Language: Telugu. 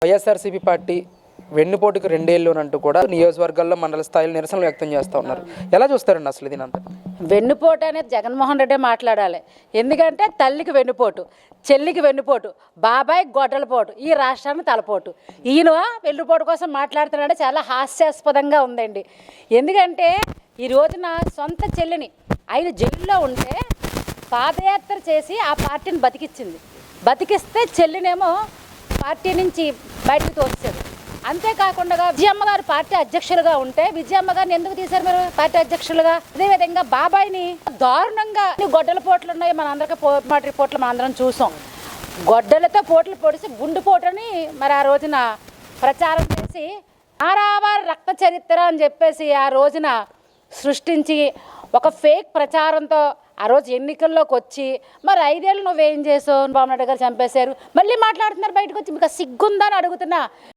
వైఎస్ఆర్సీపీ పార్టీ వెన్నుపోటుకు 2 ఏళ్ళు అంటూ కూడా నియోజకవర్గాల్లో మండల స్థాయిలో నిరసనలు వ్యక్తం చేస్తూ ఉన్నారు. ఎలా చూస్తారండి అసలు దీనంతా? వెన్నుపోటు అనేది జగన్మోహన్ రెడ్డి మాట్లాడాలి. ఎందుకంటే తల్లికి వెన్నుపోటు, చెల్లికి వెన్నుపోటు, బాబాయ్ గొడ్డలపోటు, ఈ రాష్ట్రానికి తలపోటు. ఈయన వెన్నుపోటు కోసం మాట్లాడుతున్నాడే చాలా హాస్యాస్పదంగా ఉందండి. ఎందుకంటే ఈ రోజున సొంత చెల్లిని ఆయన జైల్లో ఉంటే పాదయాత్ర చేసి ఆ పార్టీని బతికిస్తే చెల్లినేమో పార్టీ నుంచి బయటకు తోచారు. అంతేకాకుండా విజయమ్మ గారు పార్టీ అధ్యక్షులుగా ఉంటే విజయమ్మ గారిని ఎందుకు తీశారు మీరు పార్టీ అధ్యక్షులుగా? అదేవిధంగా బాబాయిని దారుణంగా గొడ్డల పోట్లు ఉన్నాయి, మన అందరికీ పోటీ రిపోర్ట్లు మనం అందరం చూసాం. గొడ్డలతో పోట్లు పొడిచి గుండుపోటని మరి ఆ రోజున ప్రచారం చేసి ఆరావారి రక్త చరిత్ర అని చెప్పేసి ఆ రోజున సృష్టించి ఒక ఫేక్ ప్రచారంతో ఆ రోజు ఎన్నికల్లోకి వచ్చి మరి 5 ఏళ్ళు నువ్వేం చేసావు, బాబు నాయుడు గారు చంపేశారు, మళ్ళీ మాట్లాడుతున్నారు బయటకు వచ్చి. మీకు సిగ్గుందని అడుగుతున్నా.